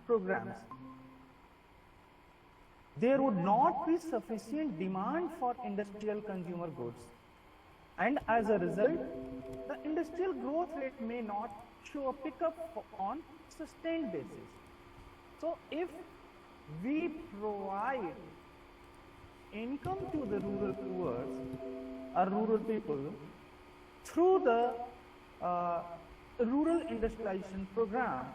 programs. There would not be sufficient demand for industrial consumer goods, and as a result, the industrial growth rate may not show a pickup on sustained basis. So if we provide income to the rural poor or rural people through the rural industrialization program,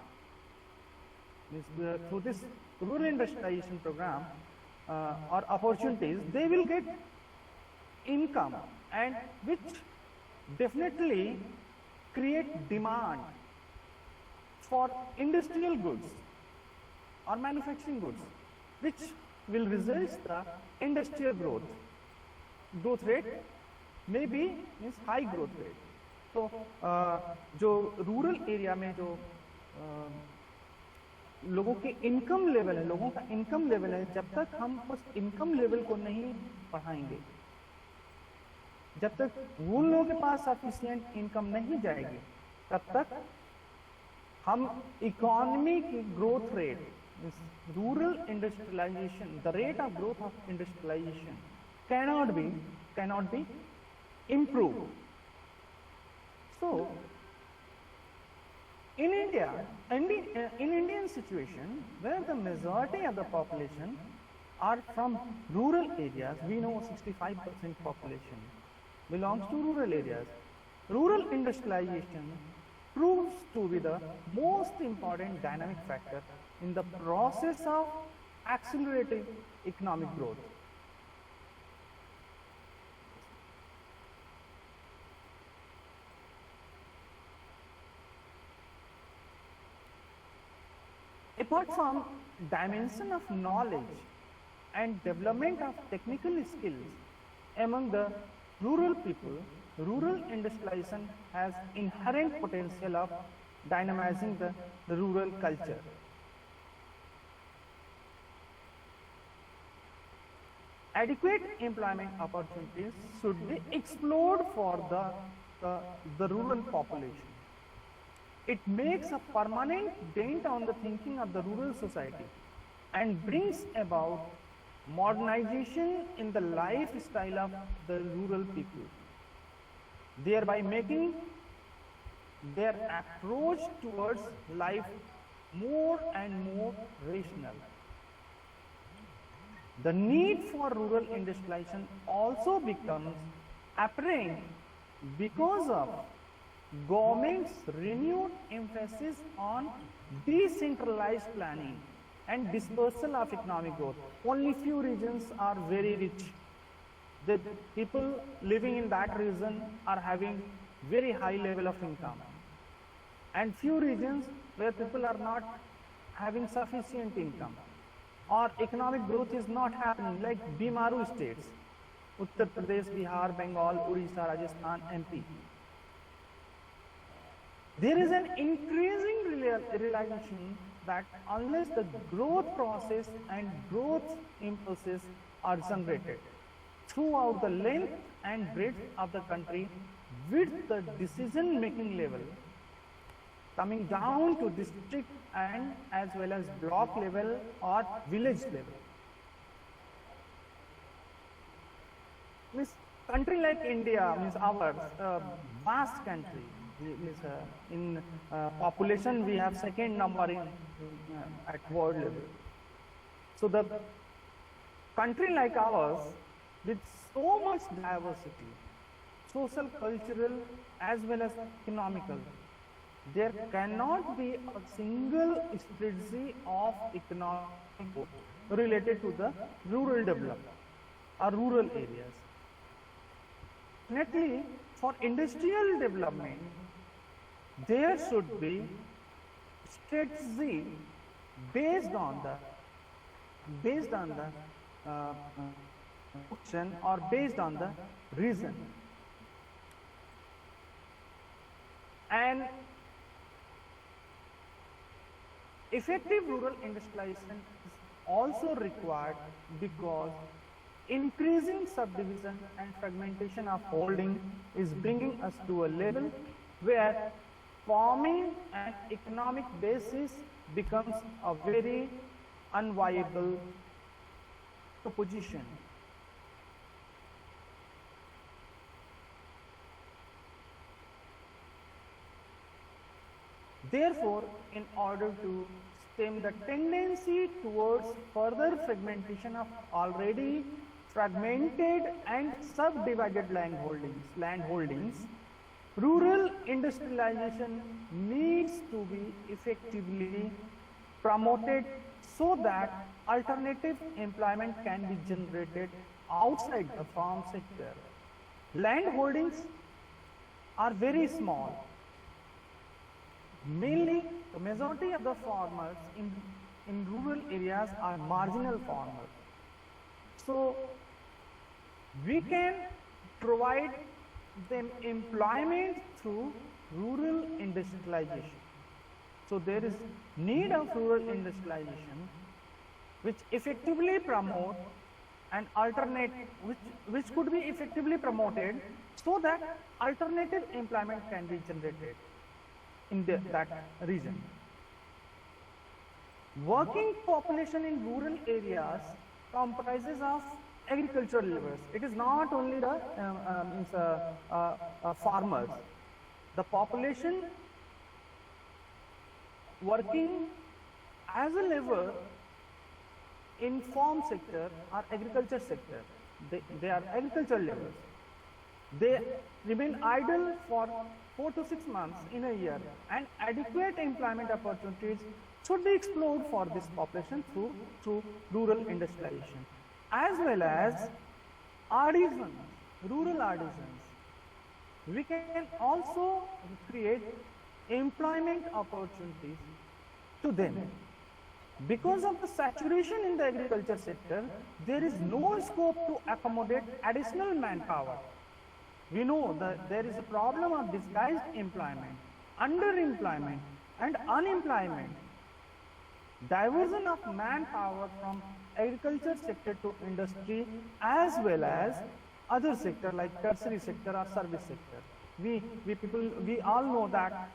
through this rural industrialization program or opportunities, they will get income, and which definitely create demand for industrial goods or manufacturing goods, which will result the industrial growth rate may be means high growth rate. तो जो rural area में जो लोगों के income level है, लोगों का income level है, जब तक हम उस इनकम लेवल को नहीं बढ़ाएंगे, जब तक उन लोगों के पास सफिशिएंट इनकम नहीं जाएगी, तब तक हम इकोनॉमी की growth rate, rural industrialisation, the rate of growth of industrialisation cannot be improved. So in India, in Indian situation where the majority of the population are from rural areas, we know 65% population belongs to rural areas. Rural industrialization proves to be the most important dynamic factor in the process of accelerating economic growth. Apart from dimension of knowledge and development of technical skills among the rural people, rural industrialization has inherent potential of dynamizing the rural culture. Adequate employment opportunities should be explored for the rural population. It makes a permanent dent on the thinking of the rural society and brings about modernization in the lifestyle of the rural people, thereby making their approach towards life more and more rational. The need for rural industrialization also becomes apparent because of government's renewed emphasis on decentralized planning and dispersal of economic growth. Only few regions are very rich. The people living in that region are having very high level of income, and few regions where people are not having sufficient income or economic growth is not happening, like Bimaru states, Uttar Pradesh, Bihar, Bengal, Odisha, Rajasthan, MP. There is an increasing realization that unless the growth process and growth impulses are generated throughout the length and breadth of the country with the decision-making level coming down to district and as well as block level or village level. Means country like India, means ours, vast country, in population we have second number in at world level. So the country like ours with so much diversity, social, cultural as well as economical, there cannot be a single strategy of economic growth related to the rural development or rural areas. Definitely for industrial development, there should be strategy based on the option or based on the reason. And effective rural industrialization is also required because increasing subdivision and fragmentation of holding is bringing us to a level where forming an economic basis becomes a very unviable proposition. Therefore, in order to stem the tendency towards further fragmentation of already fragmented and subdivided landholdings, rural industrialization needs to be effectively promoted so that alternative employment can be generated outside the farm sector. Land holdings are very small. Mainly, the majority of the farmers in rural areas are marginal farmers. So, we can provide them employment through rural industrialization. So, there is need of rural industrialization which effectively promote an alternate, which could be effectively promoted so that alternative employment can be generated in that region. Working population in rural areas comprises of agricultural laborers. It is not only the farmers. The population working as a labor in farm sector or agriculture sector. They are agricultural laborers. They remain idle for 4 to 6 months in a year, and adequate employment opportunities should be explored for this population through rural industrialization, as well as artisans, rural artisans. We can also create employment opportunities to them. Because of the saturation in the agriculture sector, there is no scope to accommodate additional manpower. We know that there is a problem of disguised employment, underemployment, and unemployment. Diversion of manpower from agriculture sector to industry, as well as other sector like tertiary sector or service sector. We all know that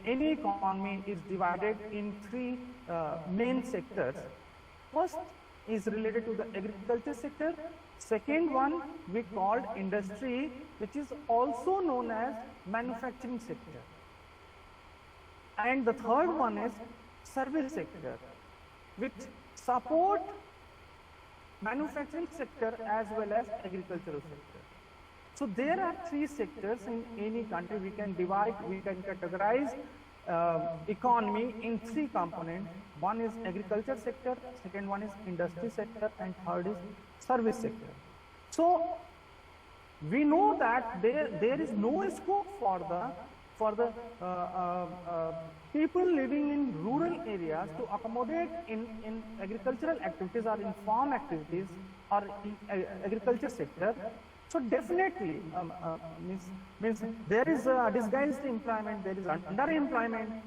any economy is divided in three main sectors. First is related to the agriculture sector. Second one we called industry, which is also known as manufacturing sector. And the third one is service sector, which support manufacturing sector as well as agricultural sector. So there are three sectors in any country. We can divide, we can categorize economy in three components. One is agriculture sector, second one is industry sector, and third is service sector. So we know that there is no scope for the people living in rural areas to accommodate in agricultural activities or in farm activities or in agriculture sector. So definitely means there is a disguised employment, there is underemployment.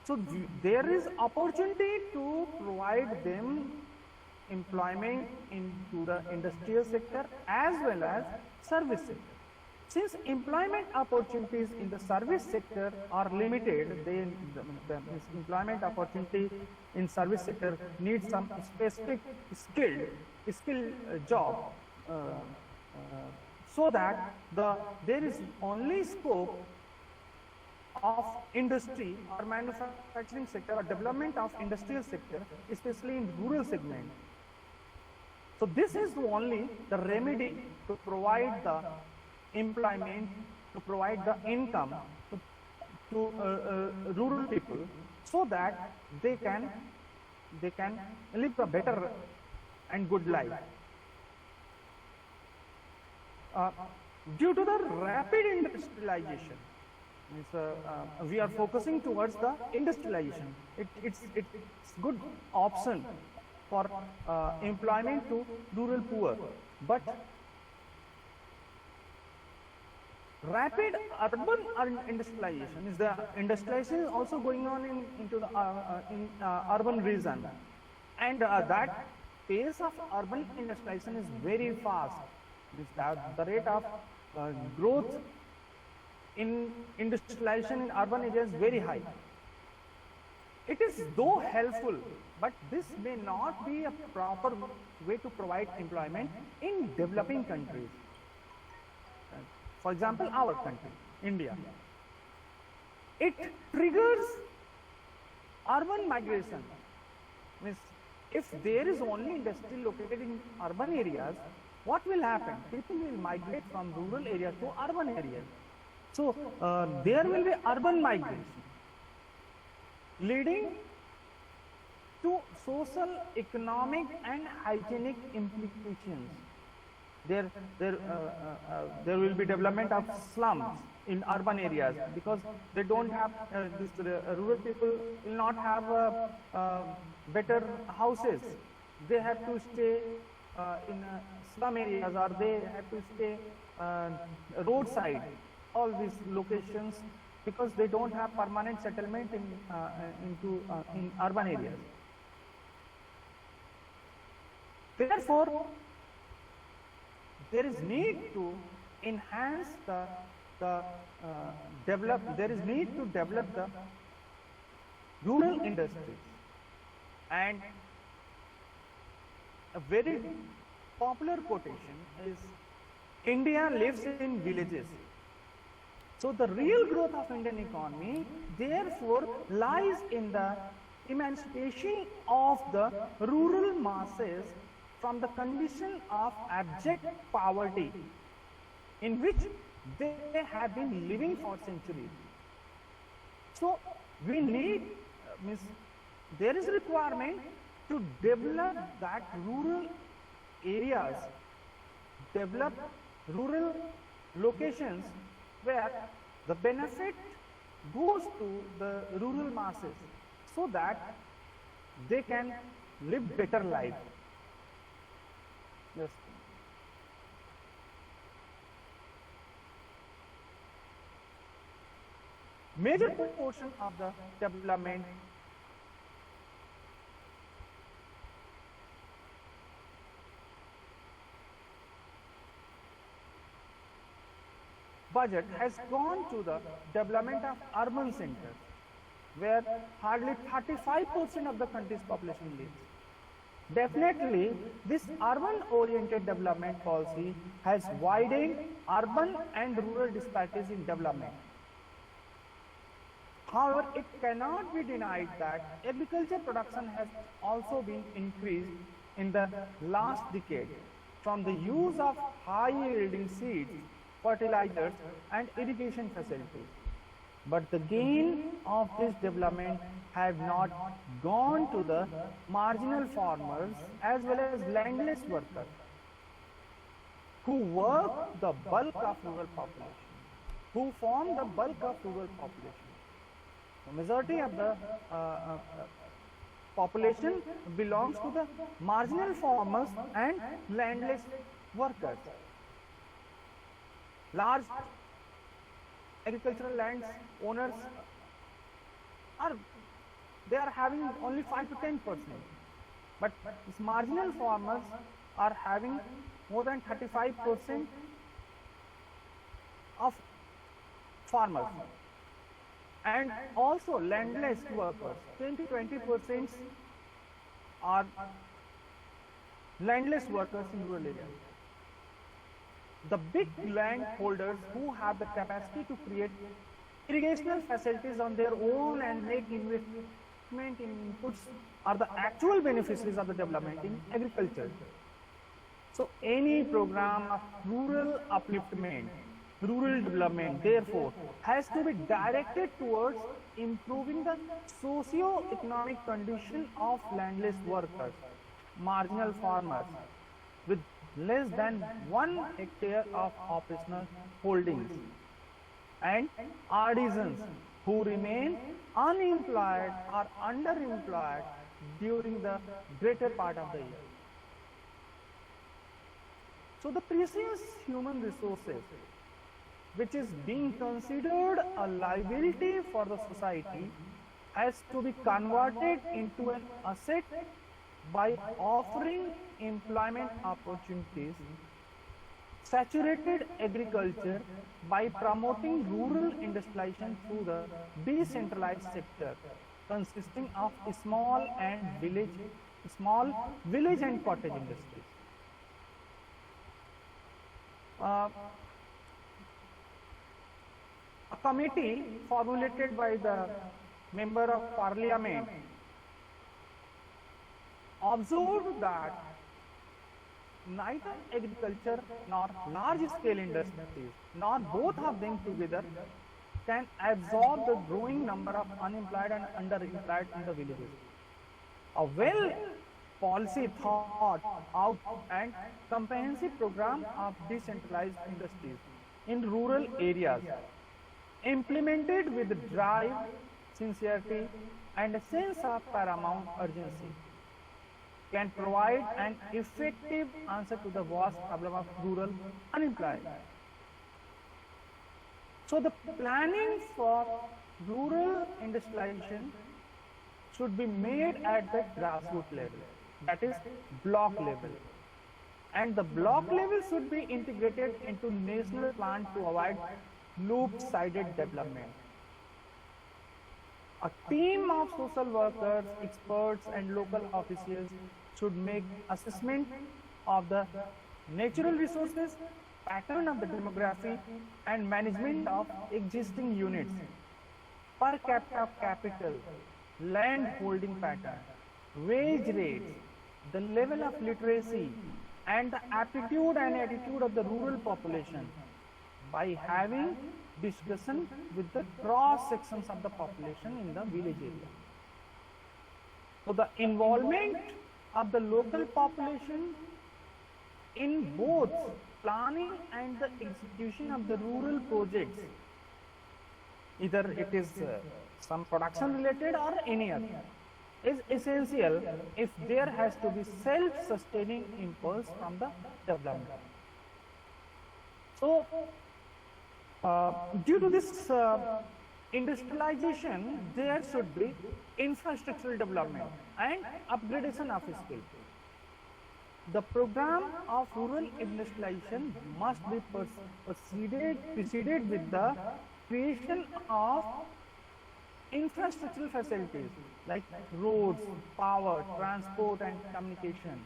So there is opportunity to provide them employment into the industrial sector as well as service sector. Since employment opportunities in the service sector are limited, the employment opportunity in service sector needs some specific skill job, so that there is only scope of industry or manufacturing sector or development of industrial sector, especially in rural segment. So this is only the remedy to provide the employment, to provide the income to rural people, so that they can live a better and good life. Due to the rapid industrialization, we are focusing towards the industrialization. It's good option for employment to rural poor, but rapid urban industrialization is the industrialization is also going on into the urban region, and that pace of urban industrialization is very fast. The rate of growth in industrialization in urban areas very high. It is though helpful, but this may not be a proper way to provide employment in developing countries. For example, our country, India. It triggers urban migration. Means if there is only industry located in urban areas, what will happen? People will migrate from rural areas to urban areas. So there will be urban migration, leading to social, economic, and hygienic implications. There will be development of slums in urban areas because they don't have rural people will not have better houses. They have to stay in slum areas, or they have to stay roadside. All these locations because they don't have permanent settlement in urban areas. Therefore, there is need to enhance there is need to develop the rural industries. And a very popular quotation is, India lives in villages. So the real growth of Indian economy therefore lies in the emancipation of the rural masses from the condition of abject poverty in which they have been living for centuries. So we need, there is a requirement to develop that rural areas, develop rural locations where the benefit goes to the rural masses so that they can live better life. Yes. Major portion of the development budget has gone to the development of urban centers, where hardly 35% of the country's population lives. Definitely, this urban-oriented development policy has widened urban and rural disparities in development. However, it cannot be denied that agriculture production has also been increased in the last decade from the use of high-yielding seeds, fertilizers, and irrigation facilities. But the gain of this development have not gone to the marginal farmers as well as landless workers who work the bulk of rural population, who form the bulk of rural population. The majority of the population belongs to the marginal farmers and landless workers. Large agricultural lands owners they are having only 5 to 10%, but these marginal farmers are having more than 35% of farmers, and also landless workers. 20% are landless workers in rural areas. The big landholders who have the capacity to create irrigational facilities on their own and make investment in inputs are the actual beneficiaries of the development in agriculture. So any program of rural upliftment, rural development, therefore, has to be directed towards improving the socio-economic condition of landless workers, marginal farmers, with less than 1 hectare of operational holdings, and artisans who remain unemployed or underemployed during the greater part of the year. So the precious human resources, which is being considered a liability for the society, has to be converted into an asset by offering employment opportunities saturated agriculture by promoting rural industrialization through the decentralized sector consisting of small village and cottage industries. Uh, a committee formulated by the member of parliament observed that neither agriculture nor large scale industries, nor both of them together, can absorb the growing number of unemployed and underemployed in the villages. A well policy thought out and comprehensive program of decentralized industries in rural areas, implemented with drive, sincerity, and a sense of paramount urgency, can provide an effective answer to the vast problem of rural unemployment. So the planning for rural industrialization should be made at the grassroots level, that is block level. And the block level should be integrated into national plan to avoid loop-sided development. A team of social workers, experts and local officials should make assessment of the natural resources, pattern of the demography and management of existing units, per capita capital, land holding pattern, wage rates, the level of literacy and the aptitude and attitude of the rural population by having discussion with the cross sections of the population in the village area. So the involvement of the local population in both planning and the execution of the rural projects, either it is some production related or any other, is essential if there has to be self-sustaining impulse from the development. So due to this industrialization, there should be infrastructural development and upgradation of skill. The program of rural industrialization must be preceded with the creation of infrastructural facilities like roads, power, transport and communication.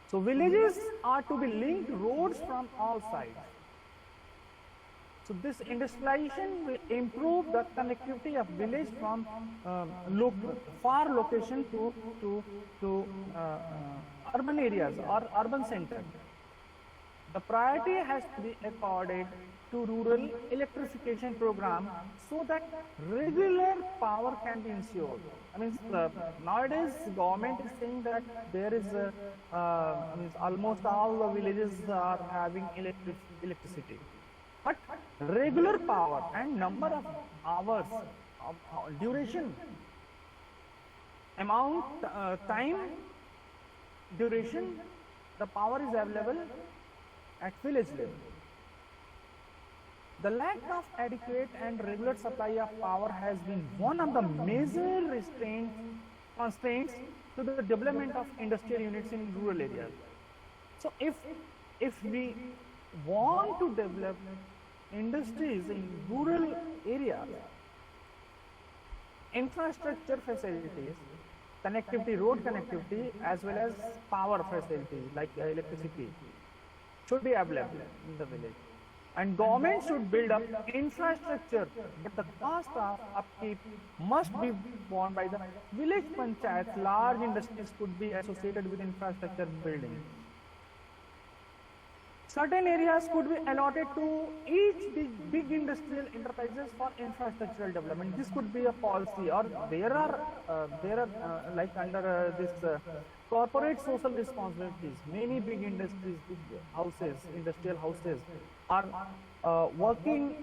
So villages are to be linked roads from all sides. So this industrialization will improve the connectivity of village from far location to urban areas or urban centers. The priority has to be accorded to rural electrification program so that regular power can be ensured. I mean, nowadays government is saying that there is almost all the villages are having electricity. But regular power and number of hours, of duration, amount, time, duration, the power is available at village level. The lack of adequate and regular supply of power has been one of the major constraints to the development of industrial units in rural areas. So if we want to develop industries in rural areas, infrastructure facilities, connectivity, road connectivity as well as power facilities like electricity should be available in the village. And government should build up infrastructure, but the cost of upkeep must be borne by the village panchayat. Large industries could be associated with infrastructure building. Certain areas could be allotted to each big industrial enterprises for infrastructural development. This could be a policy, or there are like under this corporate social responsibilities. Many big industries, big houses, industrial houses are working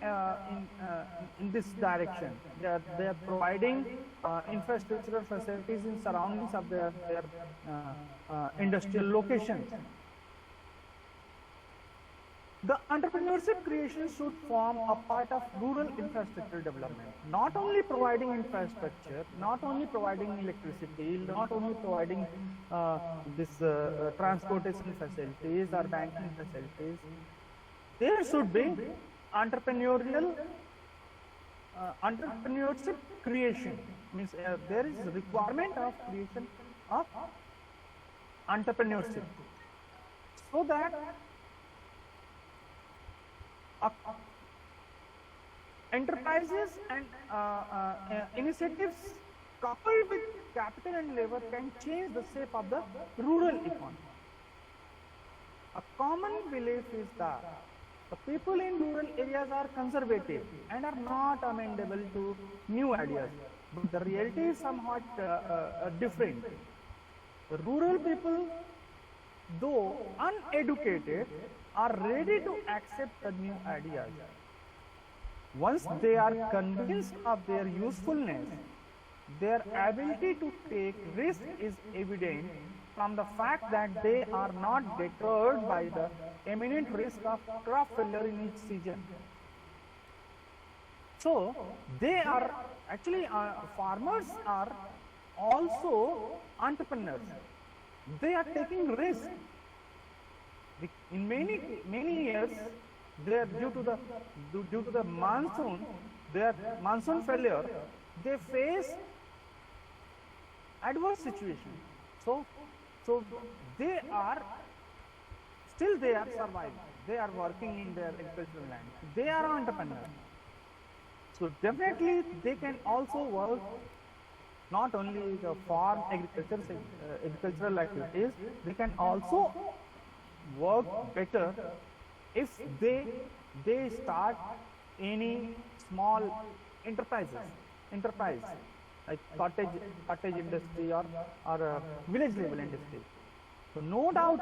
in this direction. They are providing infrastructural facilities in surroundings of their industrial locations. The entrepreneurship creation should form a part of rural infrastructure development, not only providing infrastructure, not only providing electricity, not only providing this transportation facilities or banking facilities. There should be entrepreneurship creation, means there is requirement of creation of entrepreneurship, so that enterprises and initiatives coupled with capital and labor can change the shape of the rural economy. A common belief is that the people in rural areas are conservative and are not amenable to new ideas. But the reality is somewhat different. The rural people, though uneducated, are ready to accept the new ideas. Once they are convinced of their usefulness, their ability to take risk is evident from the fact that they are not deterred by the imminent risk of crop failure in each season. So they are actually farmers are also entrepreneurs. They are taking risk. In many years, they are due to the monsoon, their monsoon failure, they face adverse situation. So they are surviving. They are working in their agricultural land. They are entrepreneurs. So definitely they can also work not only the farm agricultural activities. They can also work better if they start any small enterprise like cottage industry or village level industry. So no doubt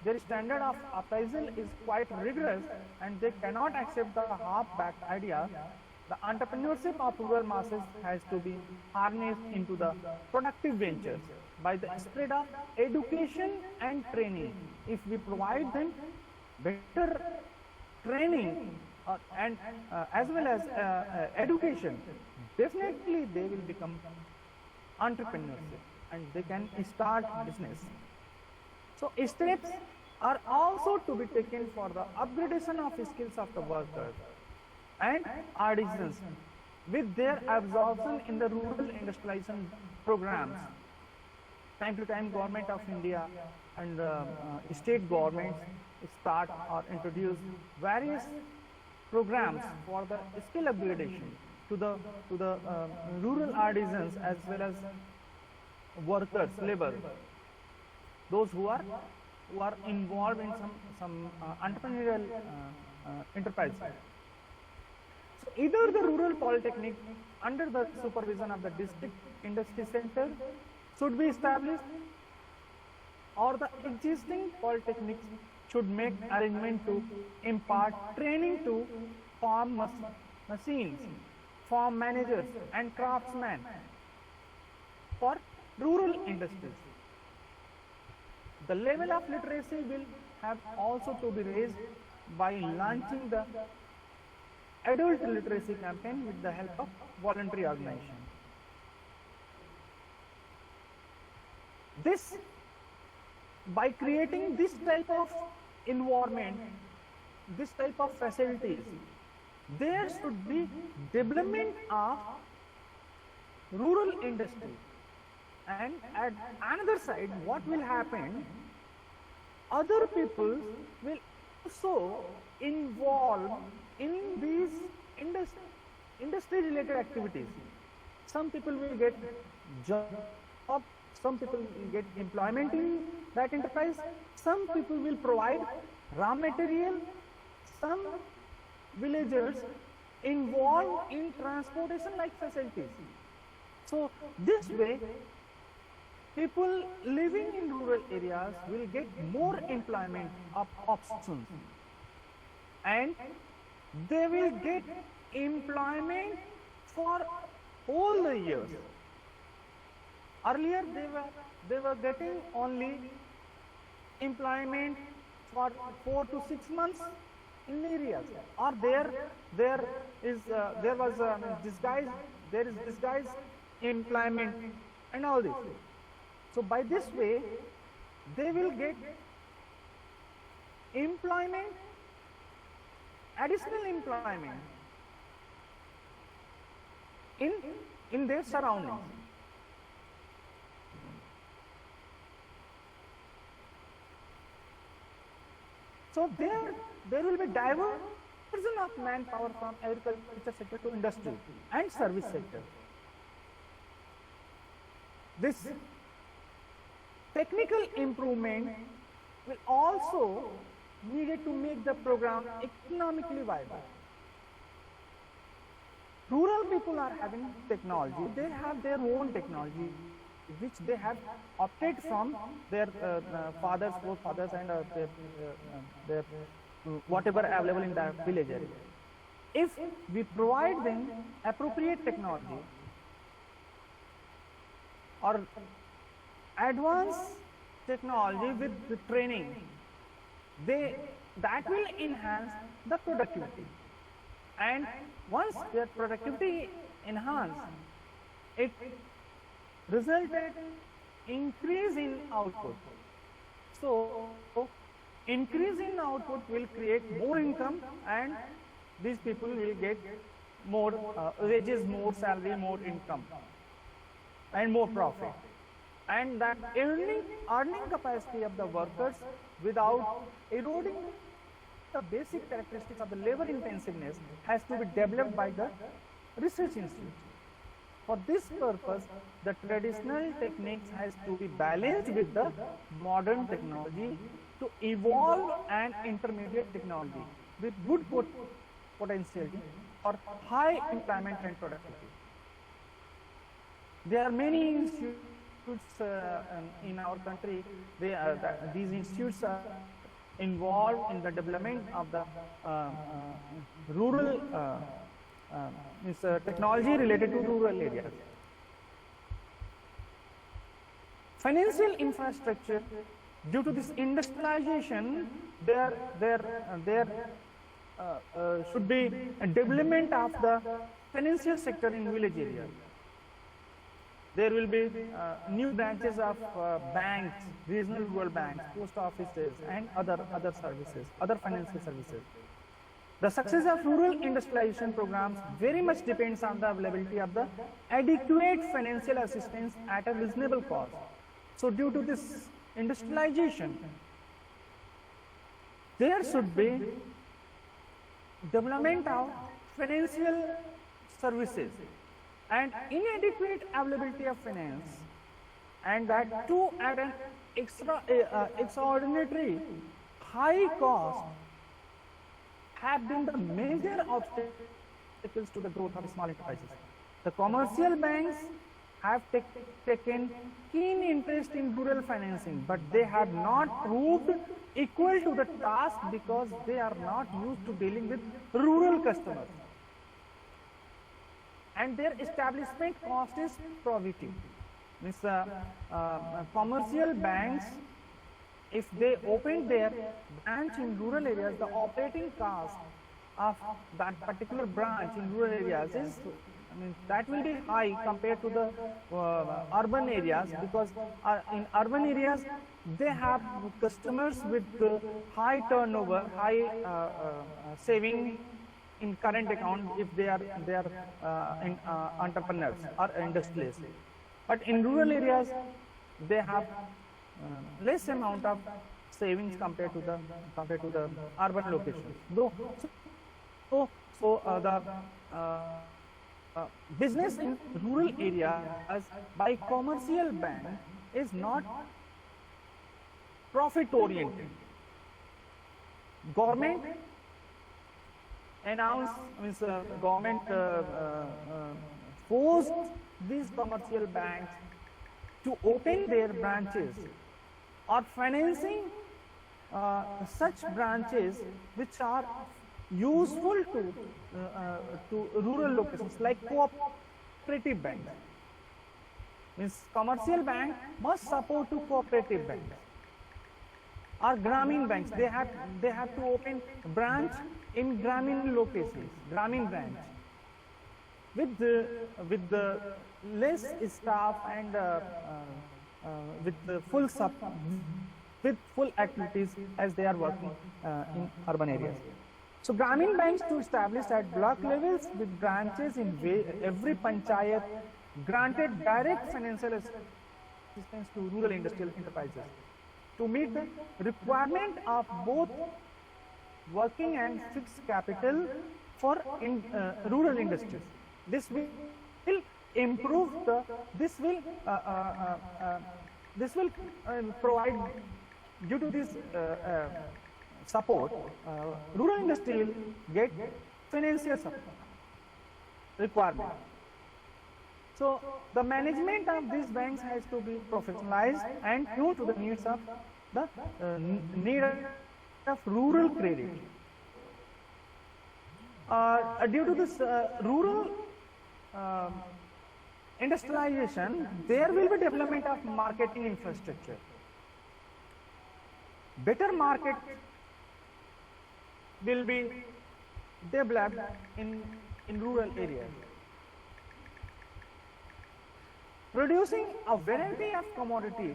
their standard of appraisal is quite rigorous and they cannot accept the half-backed idea. The entrepreneurship of rural masses has to be harnessed into the productive ventures by the spread of education and training. If we provide them better training and as well as education, definitely they will become entrepreneurs and they can start business. So steps are also to be taken for the upgradation of skills of the workers and artisans with their absorption in the rural industrialization programs. Time to time, Government of India and state governments start or introduce various programs for the skill upgradation to the rural artisans as well as workers, labor, those who are involved in some entrepreneurial enterprise. So either the rural polytechnic under the supervision of the district industry center should be established, or the existing polytechnics should make arrangement to impart training to farm machines, farm managers and craftsmen for rural industries. The level of literacy will have also to be raised by launching the adult literacy campaign with the help of voluntary organization. By creating this type of environment, this type of facilities, there should be development of rural industry. And at another side, what will happen? Other people will also involve in these industry-related activities. Some people will get job, some people will get employment in that enterprise, some people will provide raw material, some villagers involved in transportation like facilities. So this way, people living in rural areas will get more employment options and they will get employment for all the years. Earlier they were getting only employment for 4 to 6 months in areas, or there was disguise, there is disguise employment and all this. So by this way, they will get employment, additional employment in their surroundings. So there will be diversion of manpower from agriculture sector to industry and service sector. This technical improvement will also needed to make the program economically viable. Rural people are having technology, they have their own technology which they have opted from their fathers, forefathers, and their whatever available in the village area. If we provide them appropriate technology or advanced technology with the training, that will enhance the productivity. And once their productivity enhanced, it resulted increase in output. So increase in output will create more income, and these people will get more wages, more salary, more income, and more profit. And that earning capacity of the workers without eroding the basic characteristics of the labor intensiveness has to be developed by the research institute. For this purpose, the traditional techniques has to be balanced with the modern technology to evolve an intermediate technology with good potentiality for high employment and productivity. There are many institutes in our country. These institutes are involved in the development of the rural technology related to rural areas. Financial infrastructure, due to this industrialization, there should be a development of the financial sector in village areas. There will be new branches of banks, regional rural banks, post offices, and other services, other financial services. The success of rural industrialization programs very much depends on the availability of the adequate financial assistance at a reasonable cost. So due to this industrialization, there should be development of financial services and inadequate availability of finance, and that too at an extraordinary high cost, have been the major obstacles to the growth of small enterprises. The commercial banks have taken keen interest in rural financing, but they have not proved equal to the task because they are not used to dealing with rural customers. And their establishment cost is prohibitive. Means commercial banks, if they open their branch in rural areas, the operating cost of that particular branch in rural areas is, that will be high compared to the urban areas, because in urban areas they have customers with high turnover, high saving in current account if they are entrepreneurs or industrialists. But in rural areas they have less amount of savings compared to the urban locations. So the business in rural areas by commercial bank is not profit oriented. Government government forced these commercial banks to open their branches or financing such branches which are useful to rural locations, like cooperative banks. Means commercial bank must support to cooperative banks. or Grameen banks. They have to open branch in Grameen locations, Grameen branch, with the less staff and with the with full activities as they are working in urban areas. So Grameen banks to establish at block levels with branches in every panchayat, granted direct financial assistance to rural industrial enterprises to meet the requirement of both working and fixed capital for rural industries. This will improve the, this will provide, due to this support, rural industry will get financial support requirement. So the management of these banks has to be professionalized and tuned to the needs of the need of rural credit. Due to this rural industrialization, there will be development of marketing infrastructure. Better market will be developed in rural areas. Producing a variety of commodities,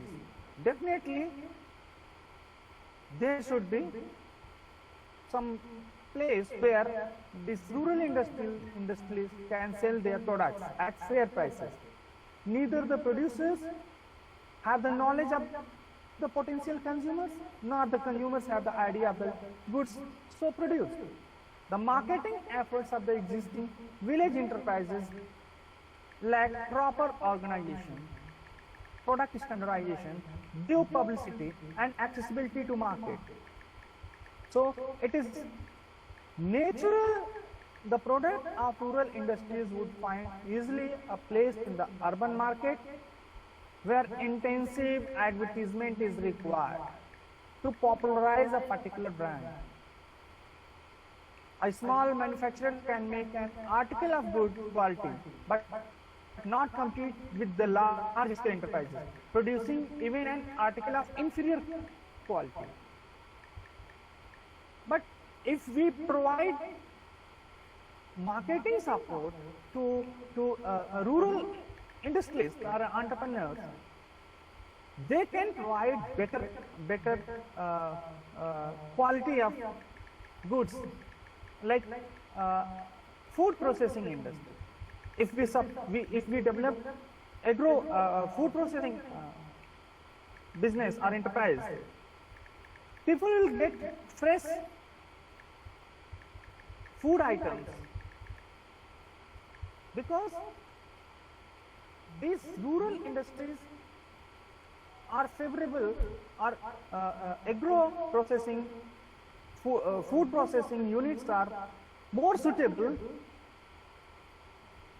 definitely there should be some place where these rural industries can sell their products at fair prices. Neither the producers have the knowledge of the potential consumers, nor the consumers have the idea of the goods so produced. The marketing efforts of the existing village enterprises lack proper organization, product standardization, due publicity, and accessibility to market. So it is natural the product of rural industries would find easily a place in the urban market where intensive advertisement is required to popularize a particular brand. A small manufacturer can make an article of good quality, but not compete with the large scale enterprises, producing even an article of inferior quality. But if we provide marketing support to rural industries or entrepreneurs, they can provide better quality of goods, like food processing industry. If we develop food processing business or enterprise, people will get fresh food items, because these rural industries are favorable, or agro processing food processing units are more suitable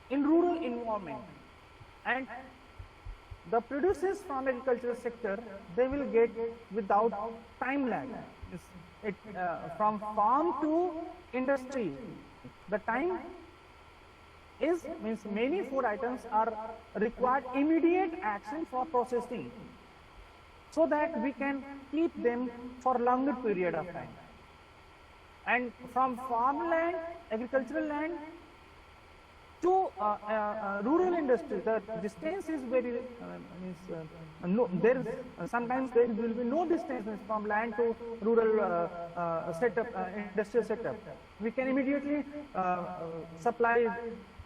in rural environment, and the producers from agricultural sector, they will get without time lag. From farm to industry, the time means many food items are required immediate action for processing, so that we can keep them for longer period of time. And from farmland, agricultural land, to rural industry, the distance is very sometimes there will be no distance from land to rural setup, industrial setup. We can immediately supply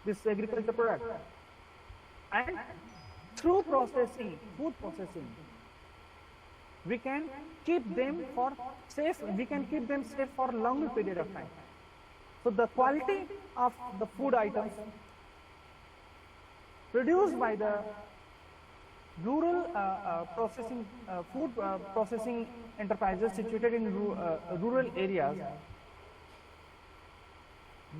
this agricultural product, and through processing, food processing, we can keep them safe for longer period of time. So the quality of the food items produced by the rural food processing enterprises situated in rural areas,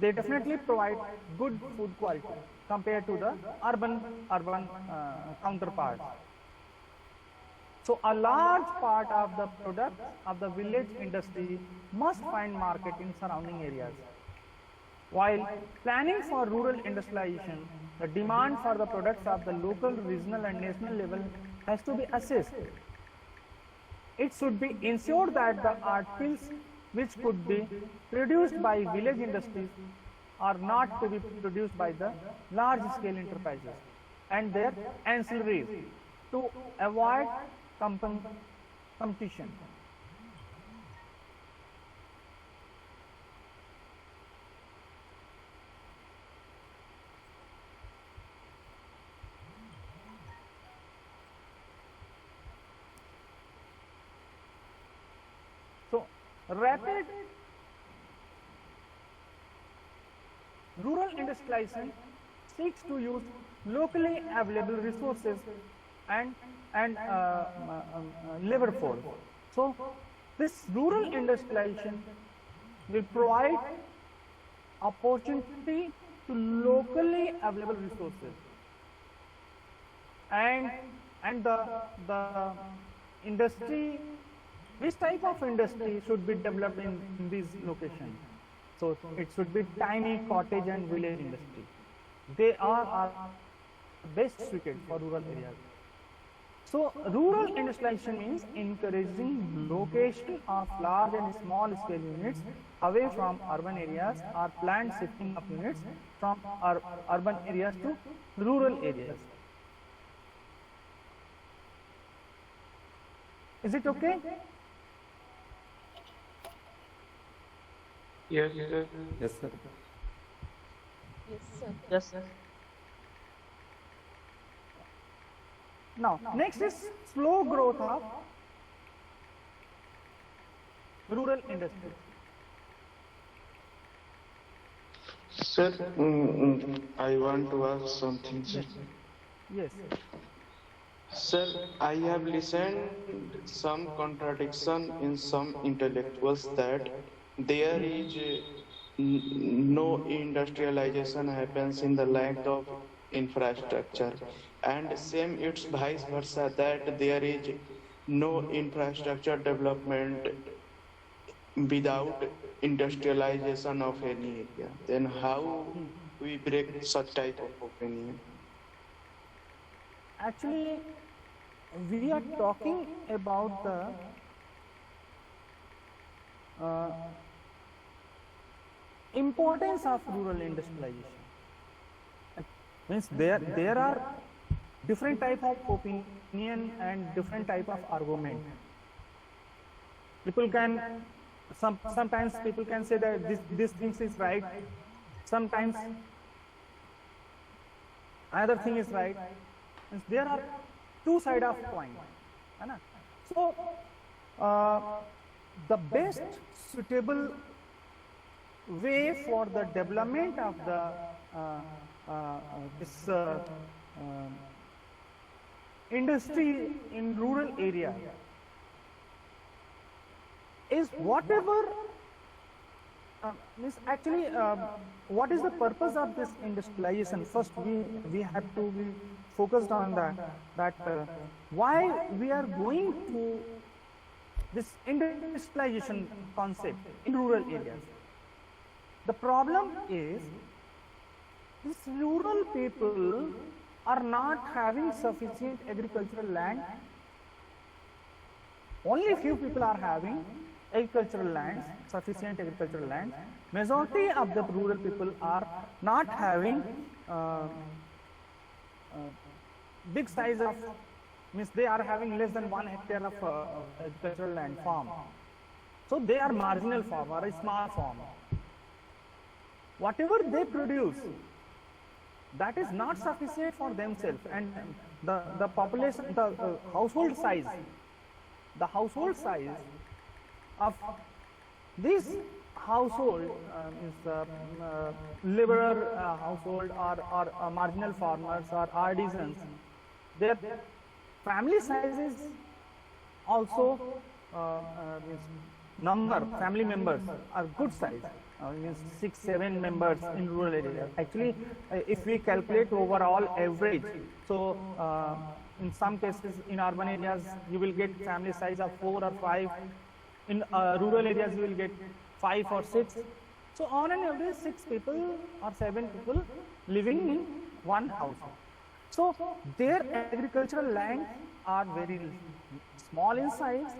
they definitely provide good food quality compared to the urban counterparts. So a large part of the products of the village industry must find market in surrounding areas. While planning for rural industrialization, the demand for the products of the local, regional and national level has to be assessed. it should be ensured that the articles which could be produced by village industries are not to be produced by the large scale enterprises and their ancillaries to avoid competition. So, rapid rural industrialization seeks to use locally available resources and labor force. So, this rural industrialization will provide opportunity to locally available resources, and the industry, which type of industry should be developed in this location. So it should be tiny cottage and village industry. They are best suited for rural areas. So rural industrialization means encouraging location of large and small scale units away from urban areas, or planned shifting of units from urban areas to rural areas. Is it okay? Yes, sir. Yes, sir. Yes, sir. Yes, sir. Now, next is slow growth of rural industry. Sir, I want to ask something, sir. Yes. Sir, I have listened some contradiction in some intellectuals that there is no industrialization happens in the lack of infrastructure, and same it's vice versa, that there is no infrastructure development without industrialization of any area. Then how we break such type of opinion? Actually, we are talking about the importance of rural industrialization. Means there are different type of opinion and different type of argument. People can sometimes people can say that this thing is right. Sometimes another thing is right. Means there are two sides of coin. So the best suitable way for the development of the industry in rural area is whatever means actually what is the purpose of this industrialization. First we have to be focused on that why we are going to this industrialization concept in rural areas. The problem is these rural people are not having sufficient agricultural land. Only few people are having agricultural lands, sufficient agricultural land. Majority of the rural people are not having big size of, means they are having less than 1 hectare of agricultural land farm. So they are marginal farmer, a small farmer. Whatever they produce, that is not sufficient for themselves, and the population, the household size of this household is laborer household or marginal farmers or artisans. Their family size is also number, family members are good size. Means 6-7 members in rural areas. Actually, if we calculate overall average, so in some cases in urban areas you will get family size of 4 or 5. In rural areas you will get 5 or 6. So on an average 6 people or 7 people living in one household. So their agricultural lands are very small in size,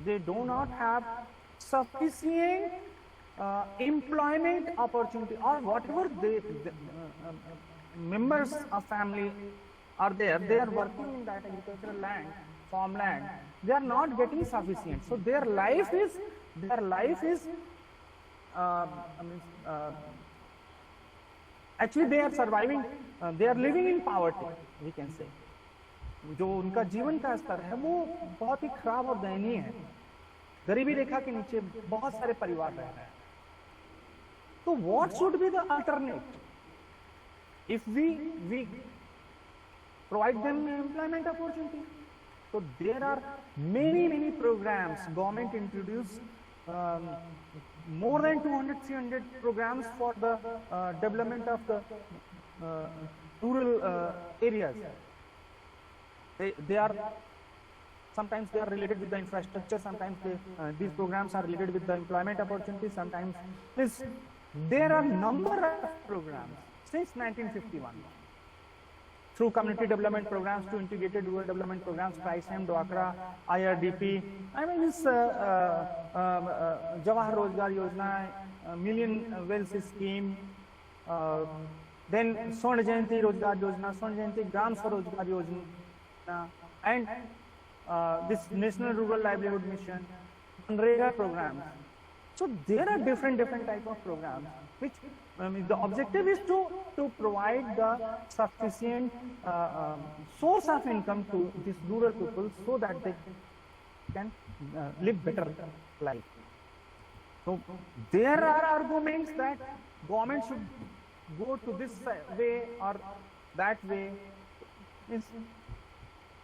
they do not have sufficient employment opportunity, or whatever members of family are there, they are working in that agricultural land, farmland, they are not getting sufficient. So their life is actually they are surviving, they are living in poverty, we can say. जो उनका जीवन का स्तर है वो बहुत ही खराब और दयनीय है, गरीबी रेखा के नीचे बहुत सारे परिवार रह रहे हैं. तो what should be the alternate? If we provide them employment opportunity, so there are many programs. Government introduced more than 200-300 programs for the development of the rural areas. They are sometimes they are related with the infrastructure, sometimes these programs are related with the employment opportunities, sometimes there are number of programs since 1951 through community development programs to integrated rural development programs, PRICEM, DWACRA, IRDP. I mean this Jawahar Rozgar Yojana, Million Wells Scheme, then Swर्ण Jayanti Rozgar Yojana, Swर्ण Jayanti Gram Swarojgar Yojana, and this National Rural Livelihood Mission, NREGA programs. So there are different type of programs, which the objective is to provide the sufficient source of income to these rural people so that they can live better life. So there are arguments that government should go to this way or that way.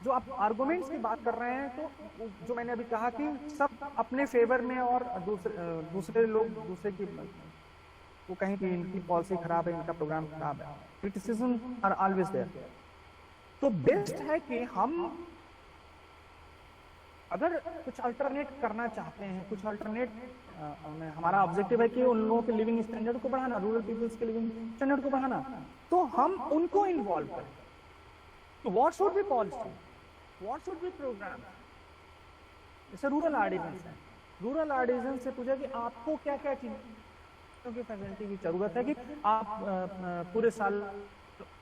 जो आप arguments की बात कर रहे हैं, तो जो मैंने अभी कहा कि सब अपने फेवर में और दूसरे लोग दूसरे की वो कहीं कि इनकी पॉलिसी खराब है, इनका प्रोग्राम खराब है, क्रिटिसिज्म आर ऑलवेज देयर. तो बेस्ट है कि हम अगर कुछ अल्टरनेट करना चाहते हैं, कुछ अल्टरनेट हमारा ऑब्जेक्टिव है कि उन लोगों के लिविंग स्टैंडर्ड को बढ़ाना, रूरल पीपल्स के लिविंग स्टैंडर्ड को बढ़ाना, तो हम उनको इन्वॉल्व करें. तो what should be policy, what should be programme? जैसे रूरल आर्डिनेंस है, रूरल आर्डिनेंस से पूछा कि आपको क्या क्या चीजों की फैसिलिटी की जरूरत है कि आप पूरे साल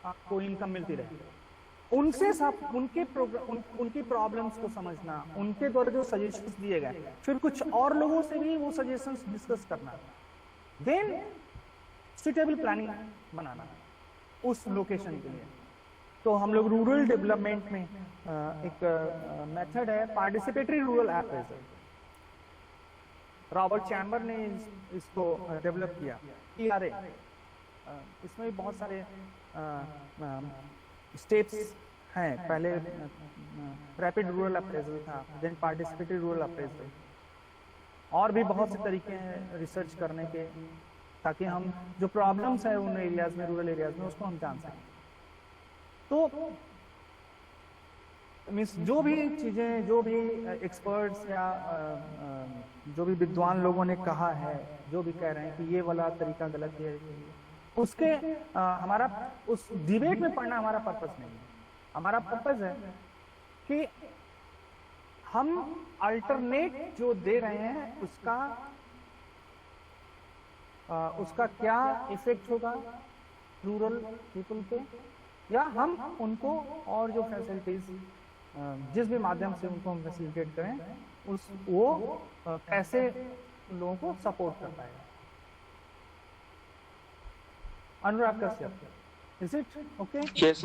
आपको इनकम मिलती रहे. उनसे सब उनकी प्रॉब्लम्स को समझना, उनके द्वारा जो सजेशंस दिए गए, फिर कुछ और लोगों से भी वो सजेशंस डिस्कस करना, देन सुटेबल प्लानिंग बनाना उस लोकेशन के लिए. तो हम लोग रूरल डेवलपमेंट में एक मेथड है participatory rural appraisal, Robert chamber ने इसको डेवलप किया. PRA, इसमें भी बहुत सारे स्टेप्स हैं. पहले रैपिड रूरल अप्रेजल था, देन पार्टिसिपेटरी रूरल अप्रेजल, और भी बहुत से तरीके हैं रिसर्च करने के, ताकि हम जो प्रॉब्लम्स है उन एरियाज में, रूरल एरियाज में, उसको हम जान सकें. तो मीन्स जो भी चीजें, जो भी एक्सपर्ट्स या जो भी विद्वान लोगों ने कहा है, जो भी कह रहे हैं कि ये वाला तरीका गलत है, उसके हमारा उस डिबेट में पढ़ना हमारा पर्पस नहीं है. हमारा पर्पस है कि हम अल्टरनेट जो दे रहे हैं उसका क्या इफेक्ट होगा रूरल पीपल पे, या हम उनको और जो फैसिलिटीज जिस भी माध्यम से उनको हम फैसिलिटेट करें, वो कैसे लोगों को सपोर्ट कर पाएगा. Anurag Kashyap, is it okay? Yes,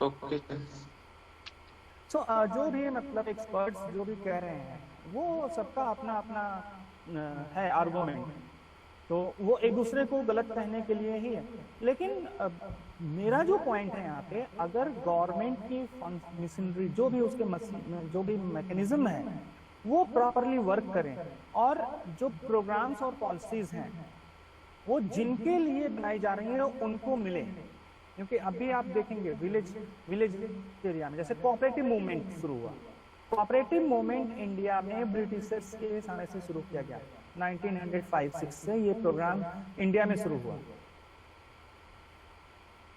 okay. So जो भी मतलब एक्सपर्ट्स जो भी कह रहे हैं, वो सबका अपना अपना है आर्गुमेंट, तो वो एक दूसरे को गलत कहने के लिए ही है. लेकिन मेरा जो पॉइंट है यहाँ पे, अगर गवर्नमेंट की मशीनरी जो भी उसके जो भी मैकेनिज्म है वो प्रॉपरली वर्क करें, और जो प्रोग्राम्स और पॉलिसीज हैं वो जिनके लिए बनाई जा रही है उनको मिले. क्योंकि अभी आप देखेंगे विलेज एरिया में जैसे कोऑपरेटिव मूवमेंट शुरू हुआ. कोऑपरेटिव मूवमेंट इंडिया में ब्रिटिशर्स के समय से शुरू किया गया. 1905-6 से ये प्रोग्राम इंडिया में शुरू हुआ.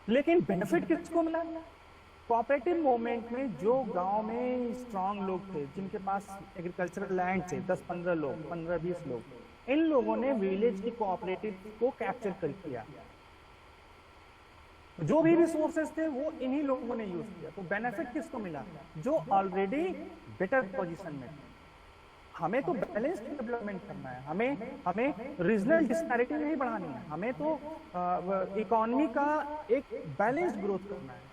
लेकिन बेनिफिट किसको मिला? कोऑपरेटिव मूवमेंट में जो गांव में स्ट्रांग लोग थे, जिनके पास एग्रीकल्चरल लैंड थे, 10-15 लोग, 15-20 लोग, इन लोगों ने विलेज की कोऑपरेटिव को कैप्चर कर किया। जो भी रिसोर्सेज थे वो इन्हीं लोगों ने यूज किया। तो बेनिफिट किसको मिला? जो ऑलरेडी बेटर पोजीशन में थे। हमें तो बैलेंस्ड डेवलपमेंट करना है, हमें रीजनल डिस्पैरिटी नहीं बढ़ानी है, हमें तो इकोनॉमी का एक बैलेंस्ड ग्रोथ करना है।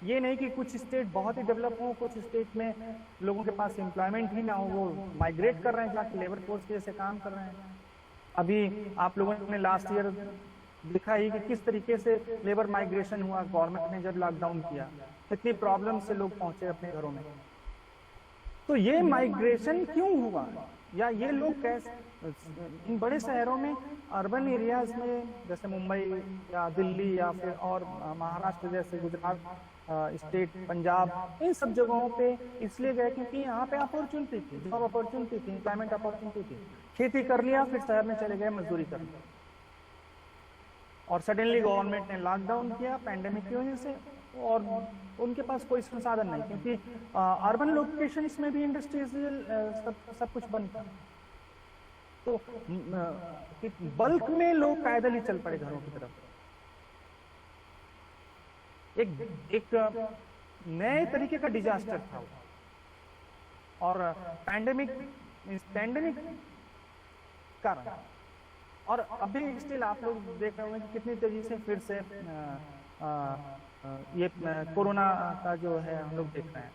ये नहीं कि कुछ स्टेट बहुत ही डेवलप हो, कुछ स्टेट में लोगों के पास एम्प्लॉयमेंट ही ना हो, वो माइग्रेट कर रहे हैं, जाके लेबर फोर्स के जैसे काम कर रहे हैं। अभी आप लोगों ने लास्ट ईयर दिखा ही कि किस तरीके से लेबर माइग्रेशन हुआ गवर्नमेंट ने जब लॉकडाउन किया, कितनी प्रॉब्लम से लोग पहुंचे अपने घरों में। तो ये माइग्रेशन क्यों हुआ, या ये लोग कैसे इन बड़े शहरों में, अर्बन एरियाज में जैसे मुंबई या दिल्ली या फिर और महाराष्ट्र जैसे गुजरात स्टेट, पंजाब, इन सब जगहों पे इसलिए गए क्योंकि यहाँ पे अपॉर्चुनिटी थी, जॉब अपॉर्चुनिटी थी, एम्प्लॉयमेंट अपॉर्चुनिटी थी। खेती कर लिया, फिर शहर में चले गए मजदूरी करने। और सडनली गवर्नमेंट ने लॉकडाउन किया पैंडेमिक की वजह से, और उनके पास कोई संसाधन नहीं, क्योंकि अर्बन लोकेशंस में भी इंडस्ट्रियल सब कुछ बंद था। तो बल्क में लोग पैदल ही चल पड़े घरों की तरफ। एक नए तरीके का डिजास्टर था वो। और पैंडेमिक कारण, और अभी स्टिल आप लोग देख रहे होंगे कि कितनी तेजी से फिर से ये कोरोना का जो है हम लोग देख रहे हैं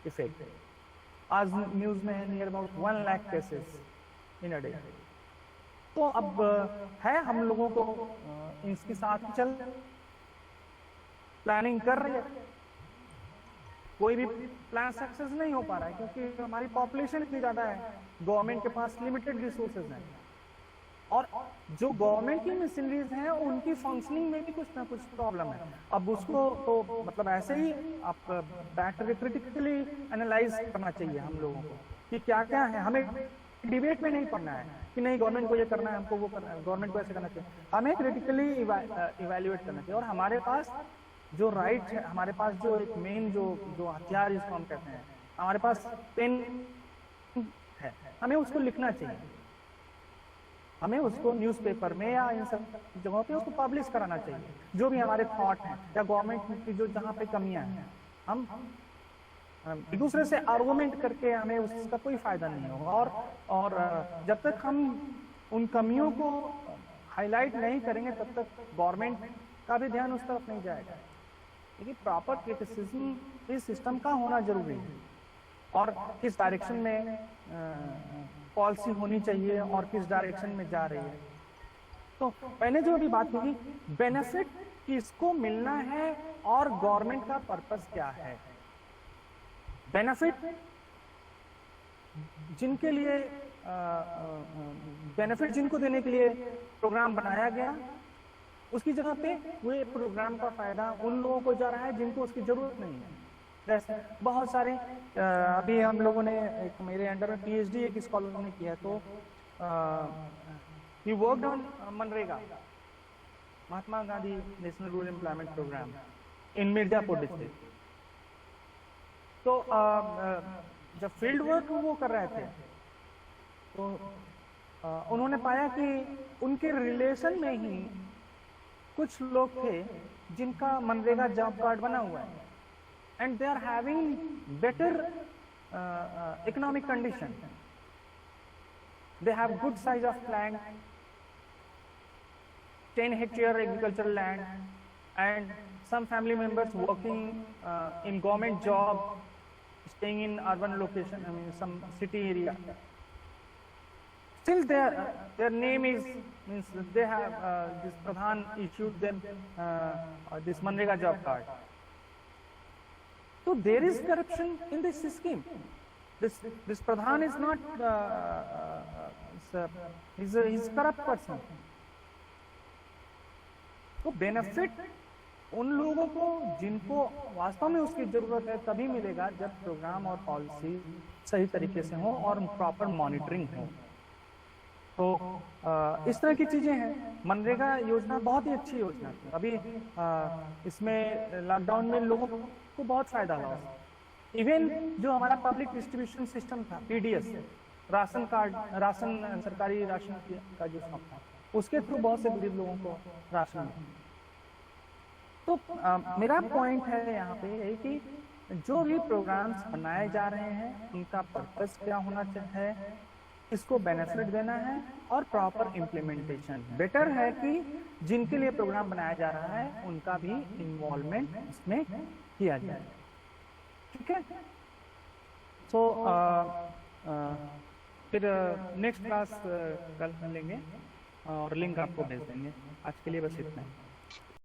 इफेक्ट। आज न्यूज में है near about 1 lakh cases in a day. तो अब है हम लोगों को इसके साथ चल प्लानिंग कर रही है। कोई भी प्लान सक्सेस नहीं हो पा रहा है क्योंकि हमारी पॉपुलेशन इतनी ज्यादा है, गवर्नमेंट के पास लिमिटेड रिसोर्सेज हैं, और जो गवर्नमेंट की मशीनरीज हैं उनकी फंक्शनिंग में भी कुछ ना कुछ प्रॉब्लम है। अब उसको तो मतलब ऐसे ही आप बैठ के क्रिटिकली एनालाइज करना चाहिए हम लोगों को कि क्या क्या है। हमें डिबेट में नहीं पढ़ना है कि नहीं गवर्नमेंट को ये करना है, हमको वो करना है, गवर्नमेंट को ऐसे करना चाहिए। हमें क्रिटिकली इवेल्युएट करना चाहिए। और हमारे पास जो राइट है, हमारे पास जो एक मेन जो हथियार जिसको हम कहते हैं, हमारे पास पेन है, हमें उसको लिखना चाहिए, हमें उसको न्यूज़पेपर में या इन सब जगहों पे उसको पब्लिश कराना चाहिए, जो भी हमारे थॉट हैं या गवर्नमेंट की जो जहाँ पे कमियां हैं। हम एक दूसरे से आर्गुमेंट करके हमें उसका कोई फायदा नहीं होगा। और जब तक हम उन कमियों को हाईलाइट नहीं करेंगे तब तक गवर्नमेंट का भी ध्यान उस तरफ नहीं जाएगा। लेकिन प्रॉपर क्रिटिसिज्म इस सिस्टम का होना जरूरी है, और किस डायरेक्शन में पॉलिसी होनी चाहिए और किस डायरेक्शन में जा रही है। तो मैंने जो अभी बात की, बेनिफिट किसको मिलना है और गवर्नमेंट का पर्पस क्या है। बेनिफिट जिनके लिए बेनिफिट जिनको देने के लिए प्रोग्राम बनाया गया, उसकी जगह पे वो प्रोग्राम का फायदा उन लोगों को जा रहा है जिनको उसकी जरूरत नहीं है। जैसे बहुत सारे अभी हम लोगों ने एक मेरे अंडर में पीएचडी एक स्कॉलर ने किया, तो ही वर्कड ऑन मनरेगा, Mahatma Gandhi national rural employment programme in Mirzapur district. तो जब फील्ड वर्क वो कर रहे थे तो उन्होंने पाया कि उनके रिलेशन में ही कुछ लोग थे जिनका मनरेगा जॉब कार्ड बना हुआ है, and they are having better economic condition. They have good size of land, 10 hectare agricultural land, and some family members working in government job, staying in urban location, I mean some city area. Still their name is, means they have this Pradhan issued them this Manrega job card. So there is corruption in this scheme. This Pradhan is not he's corrupt person. तो benefit उन लोगों को जिनको वास्तव में उसकी जरूरत है तभी मिलेगा जब प्रोग्राम और पॉलिसी सही तरीके से हो और प्रॉपर मॉनिटरिंग हो। तो इस तरह की चीजें हैं। मनरेगा योजना बहुत ही अच्छी योजना थी। अभी इसमें लॉकडाउन में लोगों को बहुत फायदा हुआ। इवन जो हमारा पब्लिक डिस्ट्रीब्यूशन सिस्टम था, पीडीएस, राशन कार्ड, राशन, सरकारी राशन का जो शॉप था, उसके थ्रू बहुत से गरीब लोगों को राशन मिला। तो मेरा पॉइंट है यहाँ पे यही कि जो भी प्रोग्राम्स बनाए जा रहे हैं उनका पर्पस क्या होना चाहिए, इसको बेनिफिट देना है और प्रॉपर इम्प्लीमेंटेशन। बेटर है कि जिनके लिए प्रोग्राम बनाया जा रहा है उनका भी इन्वॉल्वमेंट इसमें किया जाए। ठीक है। सो फिर नेक्स्ट क्लास कल मिलेंगे और लिंक आपको भेज देंगे। आज के लिए बस इतना ही।